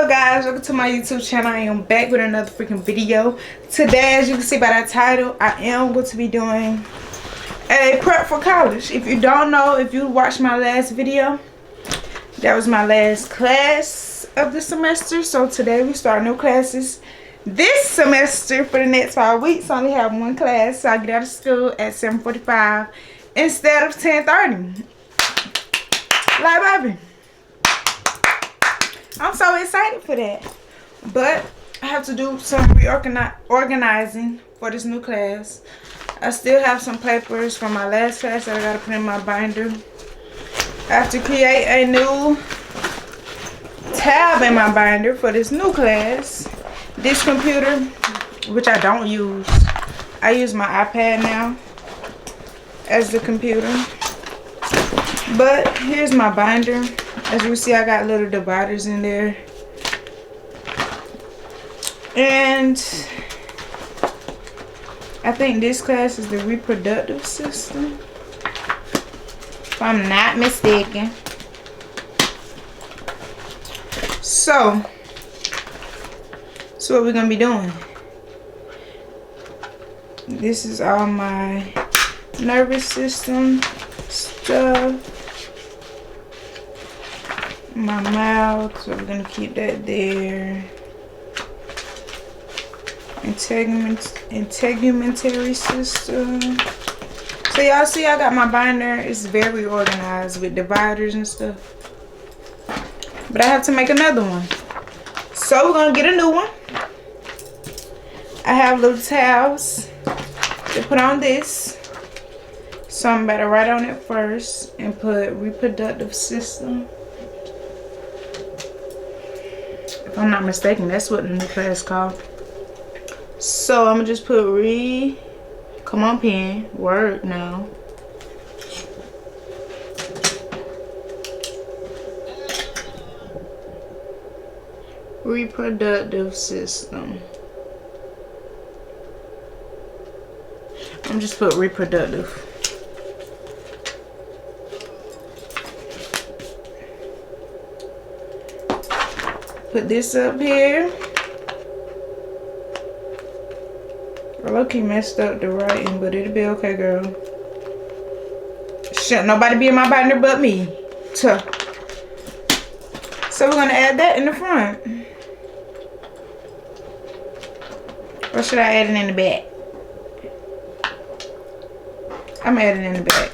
up, guys? Welcome to my YouTube channel. I am back with another freaking video. Today, as you can see by that title, I am going to be doing a prep for college. If you don't know, if you watched my last video, that was my last class of the semester. So today we start new classes. This semester for the next 5 weeks, I only have one class. So I get out of school at 7:45 instead of 10:30. Like, baby, I'm so excited for that. But I have to do some organizing for this new class. I still have some papers from my last class that I gotta put in my binder. I have to create a new tab in my binder for this new class. This computer, which I don't use, I use my iPad now as the computer. But here's my binder. As you see, I got little dividers in there. And I think this class is the reproductive system, if I'm not mistaken. So what we're gonna be doing. This is all my nervous system stuff. My mouth, so we're gonna keep that there. Integumentary system. So y'all see, I got my binder. It's very organized with dividers and stuff. But I have to make another one. So we're gonna get a new one. I have little tabs to put on this. So I'm about to write on it first and put reproductive system. If I'm not mistaken, that's what the new class is called. So I'm gonna just put come on, pen, word now. Reproductive system. I'm just put reproductive. Put this up here. I low-key messed up the writing, but it'll be okay, girl. Shouldn't nobody be in my binder but me. So we're gonna add that in the front. Or should I add it in the back? I'm adding it in the back.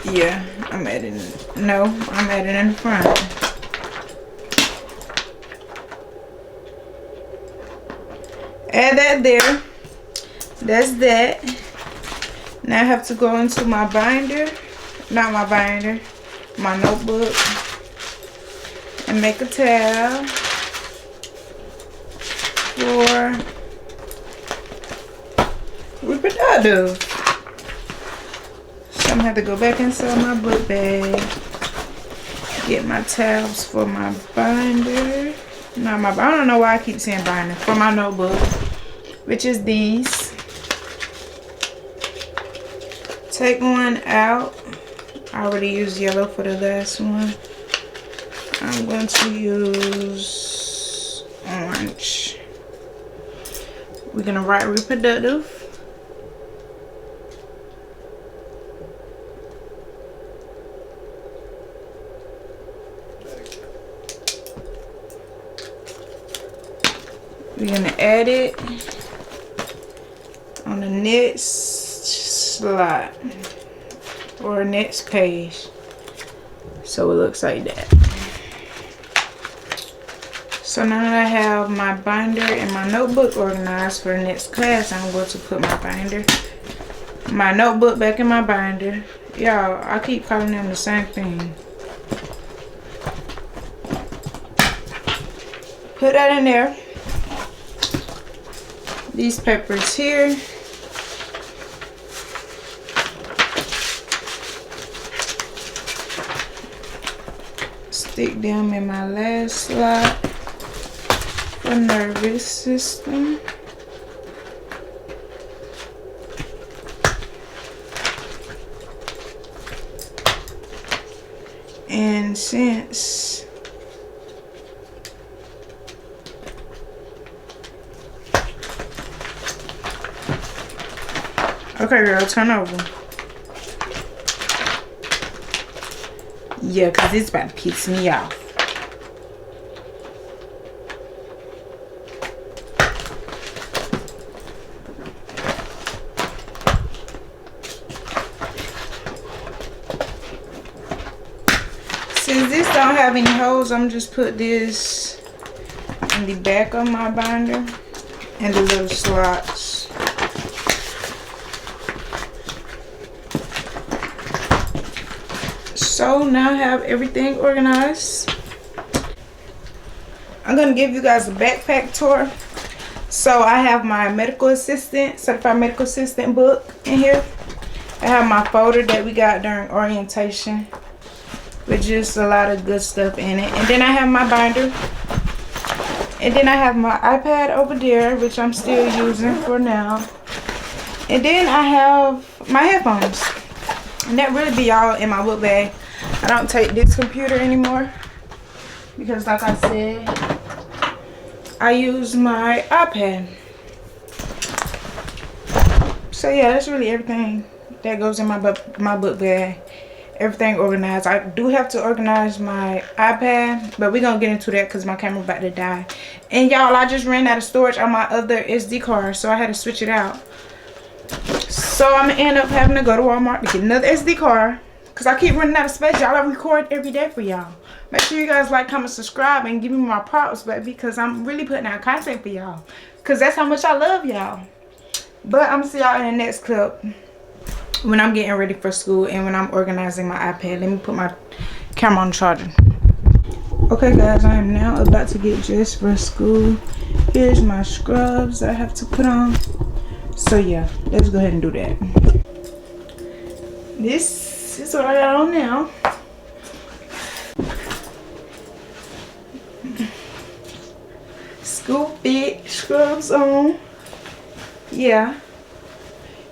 Yeah, I'm adding it. No, I'm adding it in the front. Add that there. That's that. Now I have to go into my binder. Not my binder. My notebook. And make a tab for reproductive. So I'm gonna have to go back inside my book bag. Get my tabs for my binder. Not my, I don't know why I keep saying binder. For my notebook, which is these. Take one out. I already used yellow for the last one. I'm going to use orange. We're gonna write reproductive. We're gonna add it on the next slide or next page. So it looks like that. So now that I have my binder and my notebook organized for the next class, I'm going to put my notebook back in my binder. Y'all, I keep calling them the same thing. Put that in there. These papers here. Stick them in my last slot for nervous system. And since Okay, girl, turn over. Yeah, because it's about to piss me off. Since this don't have any holes, I'm just put this in the back of my binder and the little slots. So now I have everything organized. I'm gonna give you guys a backpack tour. So I have my medical assistant, certified medical assistant book in here. I have my folder that we got during orientation with just a lot of good stuff in it. And then I have my binder. And then I have my iPad over there, which I'm still using for now. And then I have my headphones. And that really be all in my book bag. I don't take this computer anymore because, like I said, I use my iPad. So yeah, that's really everything that goes in my book bag. Everything organized. I do have to organize my iPad, but we're gonna get into that because my camera about to die. And y'all, I just ran out of storage on my other SD card, so I had to switch it out. So I'm gonna end up having to go to Walmart to get another SD card because I keep running out of space. Y'all, I record every day for y'all. Make sure you guys like, comment, subscribe, and give me my props, baby, because I'm really putting out content for y'all. Because that's how much I love y'all. But I'm gonna see y'all in the next clip when I'm getting ready for school and when I'm organizing my iPad. Let me put my camera on the charger. Okay guys, I am now about to get dressed for school. Here's my scrubs I have to put on. So yeah, let's go ahead and do that. This is what I got on now. School fit, scrubs on. Yeah.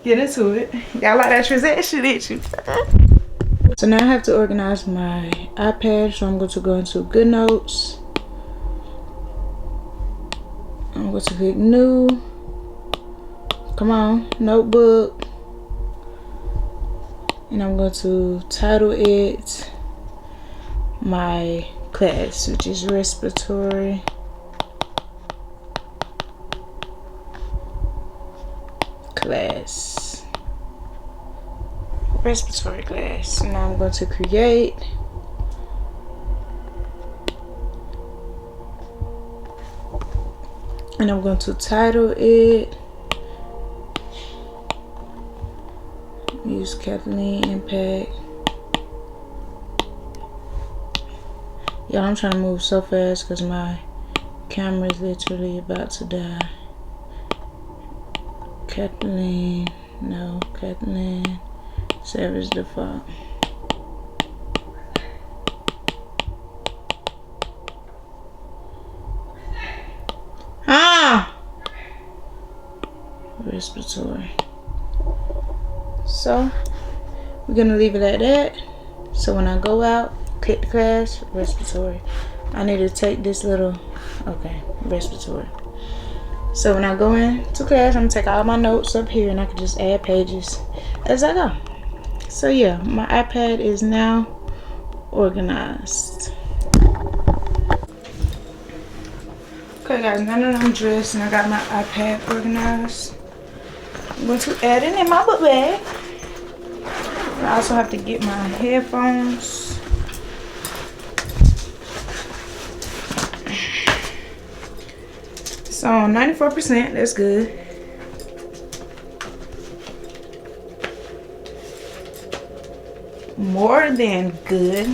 Get into it. Y'all like that transaction, didn't you? So now I have to organize my iPad. So I'm going to go into Good Notes. I'm going to click New. Come on, Notebook. And I'm going to title it my class, which is Respiratory Class. Respiratory class. So now I'm going to create. And I'm going to title it. Use Kathleen Impact. Y'all, I'm trying to move so fast because my camera is literally about to die. Kathleen, no, Kathleen, service default. Respiratory. So we're gonna leave it at that. So when I go out, click the class, respiratory. I need to take this little, okay, respiratory. So when I go into class, I'm gonna take all my notes up here and I can just add pages as I go. So yeah, my iPad is now organized. Okay guys, now that I'm dressed and I got my iPad organized, I'm going to add it in my book bag. I also have to get my headphones. So 94%, that's good. More than good.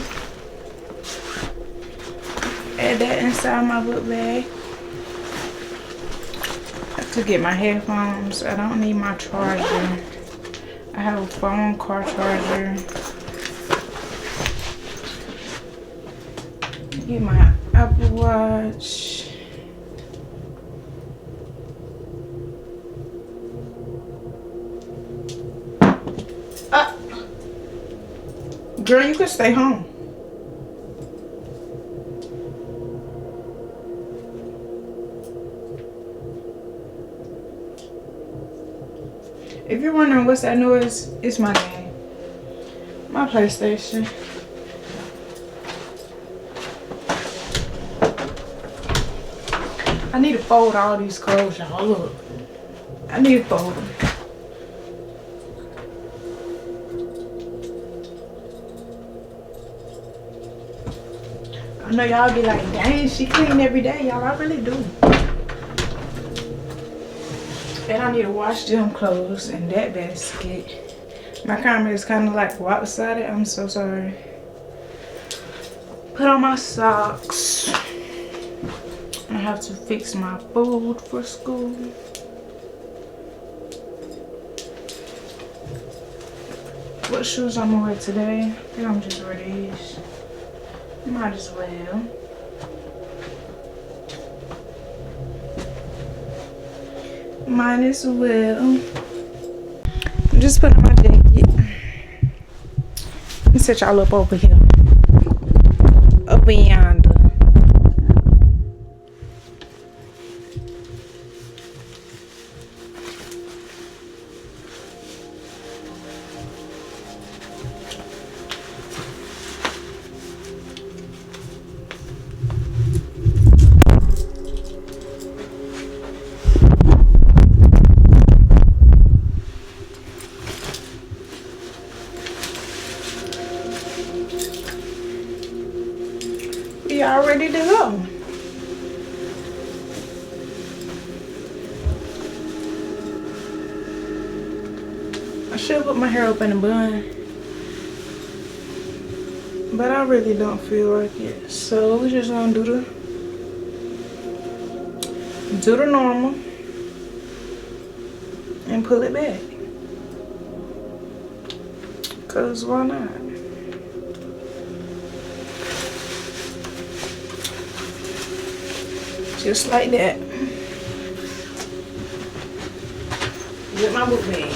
Add that inside my book bag. I have to get my headphones. I don't need my charger. I have a phone, car charger. Get my Apple Watch. Girl, you could stay home. If you're wondering what's that noise, it's my game. My PlayStation. I need to fold all these clothes, y'all. Look. I need to fold them. I know y'all be like, dang, she clean every day, y'all. I really do. And I need to wash them clothes in that basket. My camera is kind of like lopsided. I'm so sorry. Put on my socks. I have to fix my food for school. What shoes I'm gonna wear today? I think I'm just wear these. Might as well. Might as well. I'm just putting on my jacket. Let me set y'all up over here. Up yonder. We all ready to go. I should put my hair up in a bun, but I really don't feel like it. So we're just gonna do the normal and pull it back. Cause why not? Just like that. With my book bag.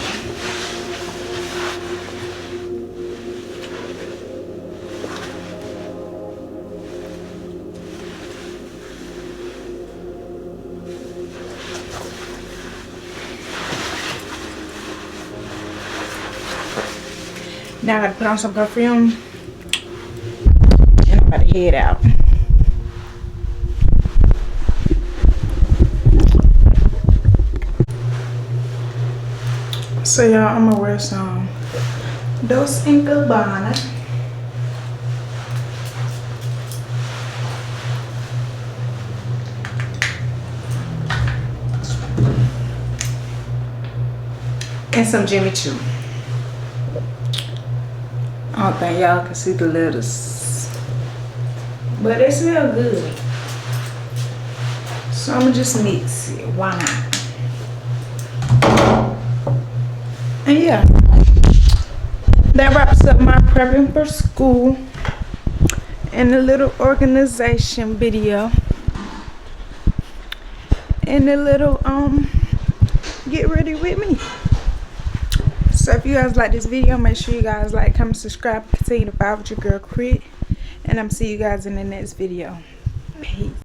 Now I gotta put on some perfume and I'm about to head out. So y'all, I'm gonna wear some Dos & Gabbana. And some Jimmy Choo. I don't think y'all can see the letters, but they smell good. So I'm gonna just mix it. Why not? And yeah, that wraps up my prepping for school and a little organization video and a little get ready with me. So if you guys like this video, make sure you guys like, comment, subscribe, continue to vibe with your girl Crit, and I'm see you guys in the next video. Peace.